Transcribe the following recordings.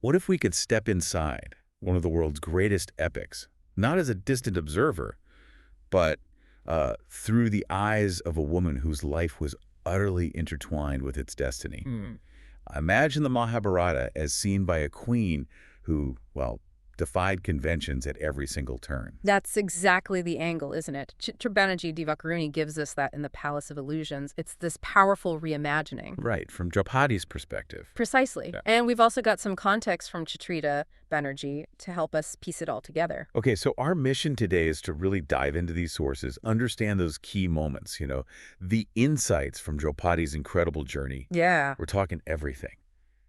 What if we could step inside one of the world's greatest epics, not as a distant observer, but through the eyes of a woman whose life was utterly intertwined with its destiny? Hmm. Imagine the Mahabharata as seen by a queen who, well, defied conventions at every single turn. That's exactly the angle, isn't it? Chitra Banerjee Divakaruni gives us that in The Palace of Illusions. It's this powerful reimagining. Right, from Draupadi's perspective. Precisely. Yeah. And we've also got some context from Chitra Banerjee to help us piece it all together. Okay, so our mission today is to really dive into these sources, understand those key moments, the insights from Draupadi's incredible journey. Yeah. We're talking everything.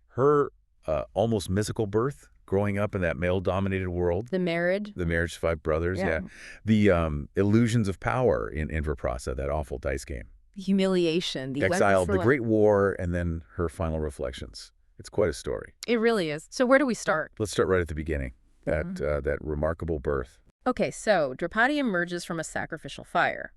Her almost mythical birth, growing up in that male-dominated world, The marriage. the marriage to five brothers, Yeah. the illusions of power in Inverprasa, that awful dice game, Humiliation. The exile, the wonderful- Great War, and then her final reflections. It's quite a story. It really is. So where do we start? Let's start right at the beginning, that remarkable birth. Okay, so Draupadi emerges from a sacrificial fire.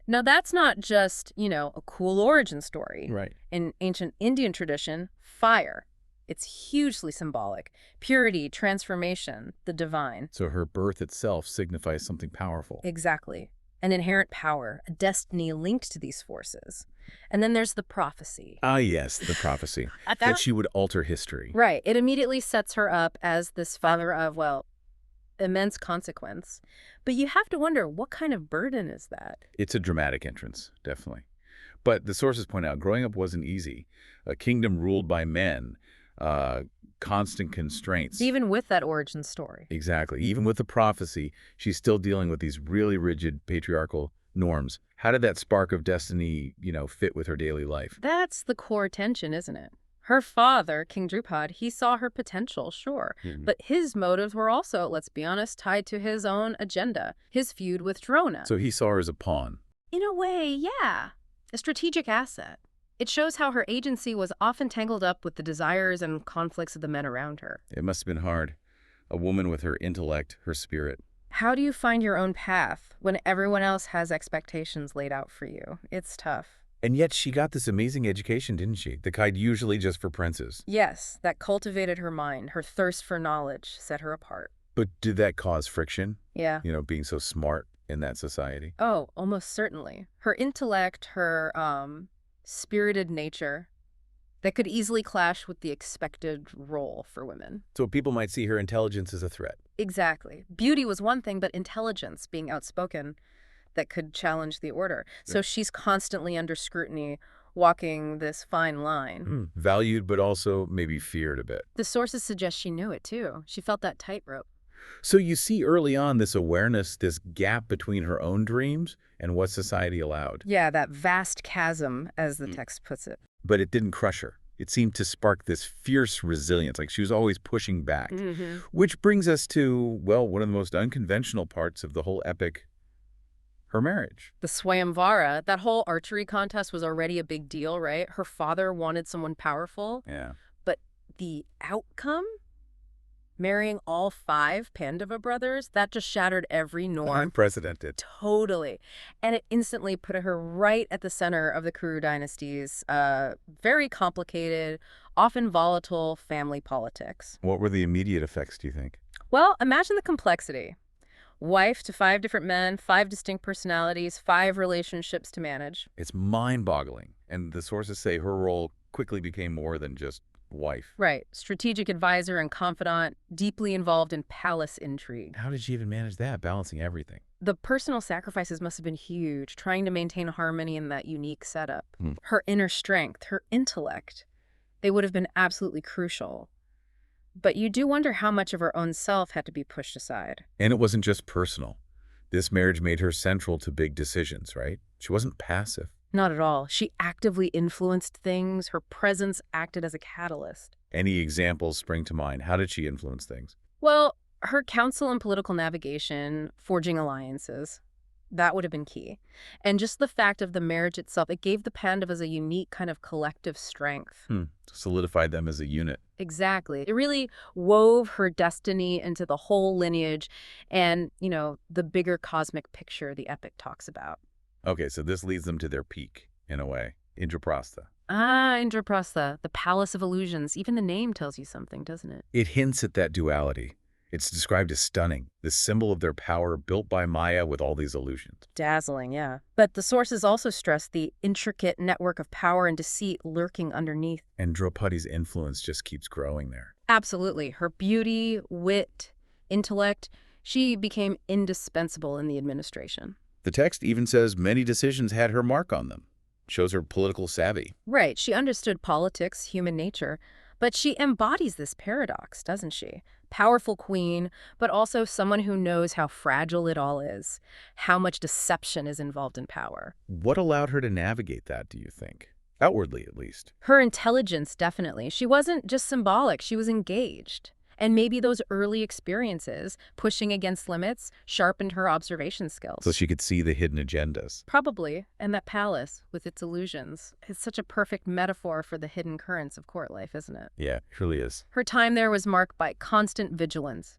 Now, that's not just, a cool origin story. Right. In ancient Indian tradition, fire. It's hugely symbolic. Purity, transformation, the divine. So her birth itself signifies something powerful. Exactly. An inherent power, a destiny linked to these forces. And then there's the prophecy. Ah, yes, the prophecy. That she would alter history. Right. It immediately sets her up as this father of, immense consequence. But you have to wonder, what kind of burden is that? It's a dramatic entrance, definitely. But the sources point out growing up wasn't easy. A kingdom ruled by men, constant constraints. Even with that origin story. Exactly. Even with the prophecy, she's still dealing with these really rigid patriarchal norms. How did that spark of destiny, fit with her daily life? That's the core tension, isn't it? Her father, King Drupad, he saw her potential, sure. But his motives were also, let's be honest, tied to his own agenda, his feud with Drona. So he saw her as a pawn. In a way, yeah. A strategic asset. It shows how her agency was often tangled up with the desires and conflicts of the men around her. It must have been hard. A woman with her intellect, her spirit. How do you find your own path when everyone else has expectations laid out for you? It's tough. And yet she got this amazing education, didn't she? The kind usually just for princes. Yes, that cultivated her mind. Her thirst for knowledge set her apart. But did that cause friction? Yeah. Being so smart in that society? Oh, almost certainly. Her intellect, her spirited nature, that could easily clash with the expected role for women. So people might see her intelligence as a threat. Exactly. Beauty was one thing, but intelligence, being outspoken, that could challenge the order. So she's constantly under scrutiny, walking this fine line. Valued, but also maybe feared a bit. The sources suggest she knew it, too. She felt that tightrope. So you see early on this awareness, this gap between her own dreams and what society allowed. Yeah, that vast chasm, as the text puts it. But it didn't crush her. It seemed to spark this fierce resilience, like she was always pushing back. Which brings us to, one of the most unconventional parts of the whole epic, her marriage. The Swayamvara, that whole archery contest was already a big deal, right? Her father wanted someone powerful. Yeah. But the outcome? Marrying all 5 Pandava brothers? That just shattered every norm. Unprecedented. Totally. And it instantly put her right at the center of the Kuru dynasty's very complicated, often volatile family politics. What were the immediate effects, do you think? Well, imagine the complexity. Wife to 5 different men, 5 distinct personalities, 5 relationships to manage. It's mind-boggling. And the sources say her role quickly became more than just wife. Right. Strategic advisor and confidant, deeply involved in palace intrigue. How did she even manage that, balancing everything? The personal sacrifices must have been huge, trying to maintain harmony in that unique setup. Her inner strength, her intellect, they would have been absolutely crucial. But you do wonder how much of her own self had to be pushed aside. And it wasn't just personal. This marriage made her central to big decisions, right? She wasn't passive. Not at all. She actively influenced things. Her presence acted as a catalyst. Any examples spring to mind? How did she influence things? Well, her counsel and political navigation, forging alliances, that would have been key. And just the fact of the marriage itself, it gave the Pandavas a unique kind of collective strength. Solidified them as a unit. Exactly. It really wove her destiny into the whole lineage and, the bigger cosmic picture the epic talks about. Okay, so this leads them to their peak, in a way, Indraprastha. Ah, Indraprastha, the Palace of Illusions. Even the name tells you something, doesn't it? It hints at that duality. It's described as stunning, the symbol of their power built by Maya with all these illusions. Dazzling, yeah. But the sources also stress the intricate network of power and deceit lurking underneath. And Draupadi's influence just keeps growing there. Absolutely. Her beauty, wit, intellect, she became indispensable in the administration. The text even says many decisions had her mark on them. Shows her political savvy. Right. She understood politics, human nature, but she embodies this paradox, doesn't she? Powerful queen, but also someone who knows how fragile it all is, how much deception is involved in power. What allowed her to navigate that, do you think? Outwardly, at least. Her intelligence, definitely. She wasn't just symbolic, she was engaged. And maybe those early experiences, pushing against limits, sharpened her observation skills. So she could see the hidden agendas. Probably. And that palace, with its illusions, is such a perfect metaphor for the hidden currents of court life, isn't it? Yeah, it really is. Her time there was marked by constant vigilance,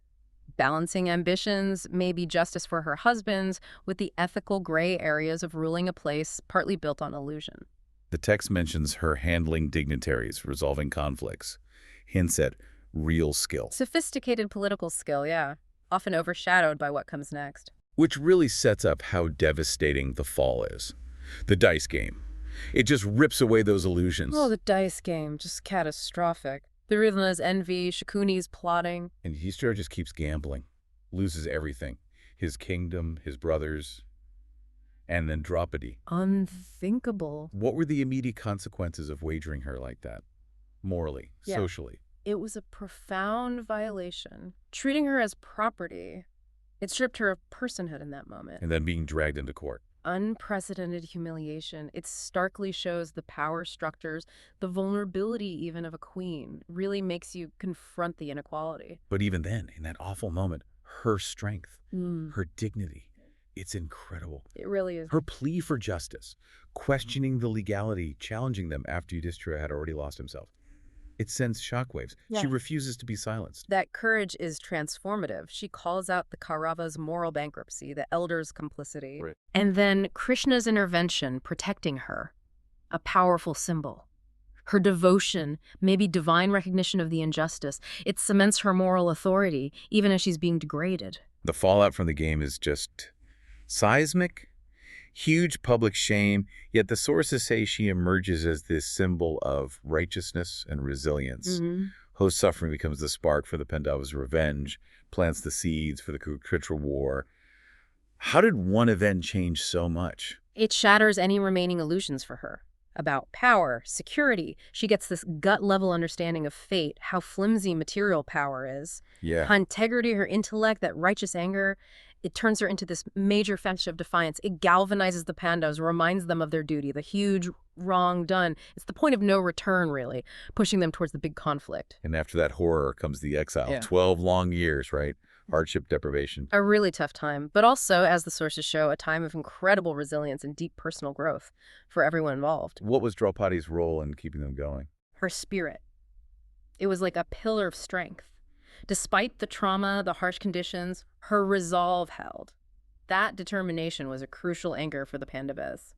balancing ambitions, maybe justice for her husbands, with the ethical gray areas of ruling a place partly built on illusion. The text mentions her handling dignitaries, resolving conflicts, hints at real skill. Sophisticated political skill, yeah, often overshadowed by what comes next. Which really sets up how devastating the fall is. The dice game. It just rips away those illusions. Oh, the dice game, just catastrophic. Duryodhana's envy, Shakuni's plotting. And Yudhishthira just keeps gambling, loses everything. His kingdom, his brothers, and then Draupadi. Unthinkable. What were the immediate consequences of wagering her like that? Morally, Yeah. socially. It was a profound violation. Treating her as property, it stripped her of personhood in that moment. And then being dragged into court. Unprecedented humiliation. It starkly shows the power structures, the vulnerability even of a queen. Really makes you confront the inequality. But even then, in that awful moment, her strength, Mm. her dignity, it's incredible. It really is. Her plea for justice, questioning the legality, challenging them after Yudhishthira had already lost himself. It sends shockwaves. Yeah. She refuses to be silenced. That courage is transformative. She calls out the Kaurava's moral bankruptcy, the elders' complicity, Right. and then Krishna's intervention protecting her, a powerful symbol. Her devotion, maybe divine recognition of the injustice, it cements her moral authority, even as she's being degraded. The fallout from the game is just seismic, huge public shame, yet the sources say she emerges as this symbol of righteousness and resilience. Whose suffering becomes the spark for the Pandavas' revenge, plants the seeds for the Kurukshetra war. How did one event change so much? It shatters any remaining illusions for her. About power, security. She gets this gut-level understanding of fate, how flimsy material power is. Yeah. Her integrity, her intellect, that righteous anger, it turns her into this major fetch of defiance. It galvanizes the Pandavas, reminds them of their duty, the huge wrong done. It's the point of no return, really, pushing them towards the big conflict. And after that horror comes the exile. Yeah. 12 long years, right? Hardship, deprivation. A really tough time, but also, as the sources show, a time of incredible resilience and deep personal growth for everyone involved. What was Draupadi's role in keeping them going? Her spirit. It was like a pillar of strength. Despite the trauma, the harsh conditions, her resolve held. That determination was a crucial anchor for the Pandavas.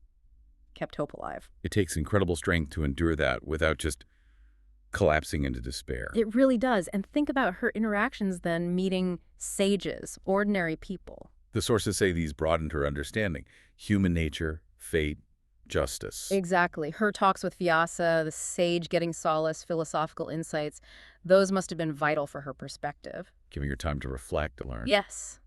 Kept hope alive. It takes incredible strength to endure that without just collapsing into despair. It really does. And think about her interactions then meeting sages, ordinary people. The sources say these broadened her understanding. Human nature, fate, justice. Exactly. Her talks with Vyasa, the sage getting solace, philosophical insights, those must have been vital for her perspective. Giving her time to reflect, to learn. Yes.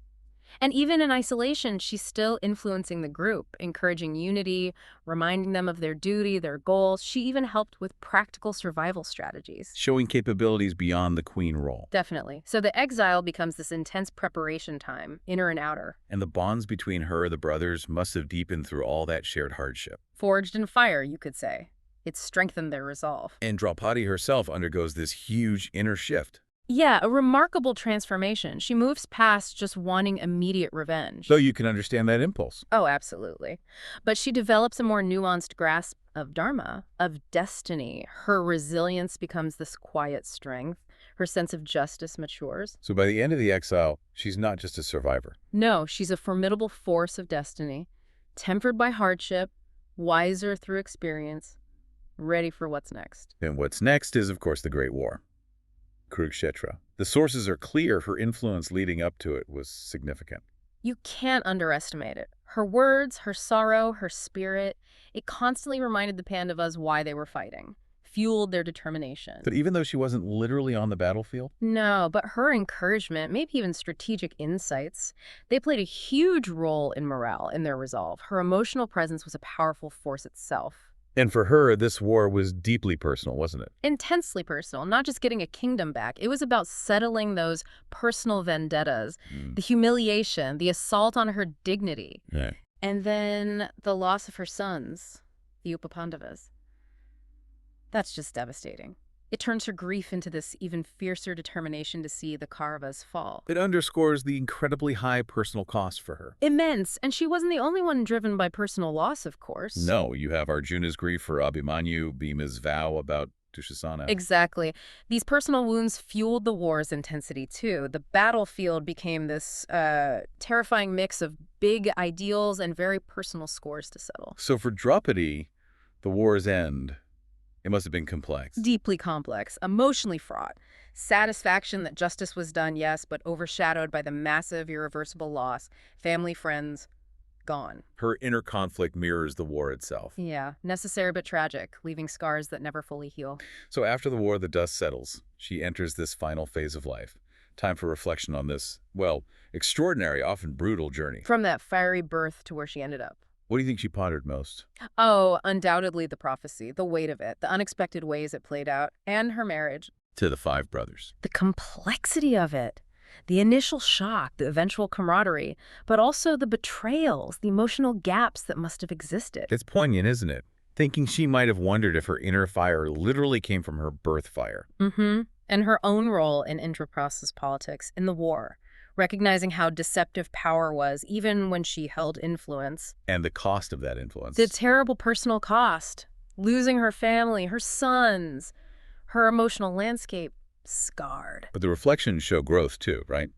And even in isolation, she's still influencing the group, encouraging unity, reminding them of their duty, their goals. She even helped with practical survival strategies. Showing capabilities beyond the queen role. Definitely. So the exile becomes this intense preparation time, inner and outer. And the bonds between her and the brothers must have deepened through all that shared hardship. Forged in fire, you could say. It strengthened their resolve. And Draupadi herself undergoes this huge inner shift. Yeah, a remarkable transformation. She moves past just wanting immediate revenge. Though you can understand that impulse. Oh, absolutely. But she develops a more nuanced grasp of dharma, of destiny. Her resilience becomes this quiet strength. Her sense of justice matures. So by the end of the exile, she's not just a survivor. No, she's a formidable force of destiny, tempered by hardship, wiser through experience, ready for what's next. And what's next is, of course, the Great War. Kurukshetra. The sources are clear. Her influence leading up to it was significant. You can't underestimate it. Her words, her sorrow, her spirit, it constantly reminded the Pandavas why they were fighting, fueled their determination. But even though she wasn't literally on the battlefield? No, but her encouragement, maybe even strategic insights, they played a huge role in morale, in their resolve. Her emotional presence was a powerful force itself. And for her, this war was deeply personal, wasn't it? Intensely personal, not just getting a kingdom back. It was about settling those personal vendettas, the humiliation, the assault on her dignity, Yeah. and then the loss of her sons, the Upapandavas. That's just devastating. It turns her grief into this even fiercer determination to see the Kauravas fall. It underscores the incredibly high personal cost for her. Immense, and she wasn't the only one driven by personal loss, of course. No, you have Arjuna's grief for Abhimanyu, Bhima's vow about Dushasana. Exactly. These personal wounds fueled the war's intensity, too. The battlefield became this terrifying mix of big ideals and very personal scores to settle. So for Draupadi, the war's end, it must have been complex. Deeply complex, emotionally fraught. Satisfaction that justice was done, yes, but overshadowed by the massive, irreversible loss. Family, friends, gone. Her inner conflict mirrors the war itself. Yeah, necessary but tragic, leaving scars that never fully heal. So after the war, the dust settles. She enters this final phase of life. Time for reflection on this, well, extraordinary, often brutal journey. From that fiery birth to where she ended up. What do you think she pondered most? Oh, undoubtedly the prophecy, the weight of it, the unexpected ways it played out, and her marriage. To the five brothers. The complexity of it. The initial shock, the eventual camaraderie, but also the betrayals, the emotional gaps that must have existed. It's poignant, isn't it? Thinking she might have wondered if her inner fire literally came from her birth fire. And her own role in intra-process politics in the war, recognizing how deceptive power was even when she held influence. And the cost of that influence. The terrible personal cost, losing her family, her sons, her emotional landscape scarred. But the reflections show growth too, right?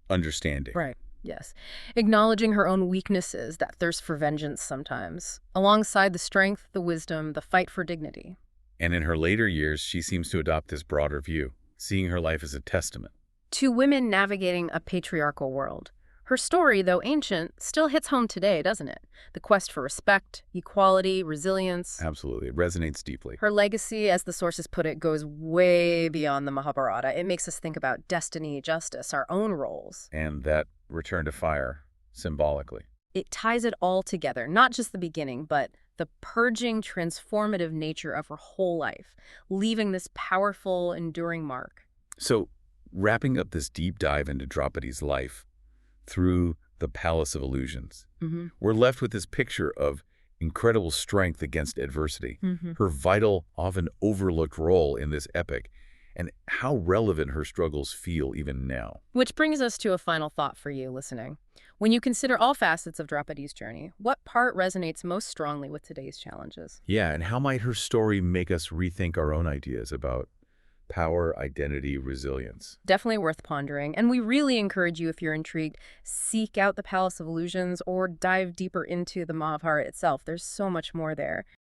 Understanding. Right, yes. Acknowledging her own weaknesses, that thirst for vengeance sometimes, alongside the strength, the wisdom, the fight for dignity. And in her later years, she seems to adopt this broader view, seeing her life as a testament to women navigating a patriarchal world. Her story, though ancient, still hits home today, doesn't it? The quest for respect, equality, resilience. Absolutely. It resonates deeply. Her legacy, as the sources put it, goes way beyond the Mahabharata. It makes us think about destiny, justice, our own roles. And that return to fire, symbolically. It ties it all together, not just the beginning, but the purging, transformative nature of her whole life, leaving this powerful, enduring mark. So, wrapping up this deep dive into Draupadi's life through the Palace of Illusions, we're left with this picture of incredible strength against adversity, her vital, often overlooked role in this epic, and how relevant her struggles feel even now. Which brings us to a final thought for you listening. When you consider all facets of Draupadi's journey, what part resonates most strongly with today's challenges? Yeah, and how might her story make us rethink our own ideas about power, identity, resilience? Definitely worth pondering. And we really encourage you, if you're intrigued, seek out the Palace of Illusions or dive deeper into the Mahabharata itself. There's so much more there.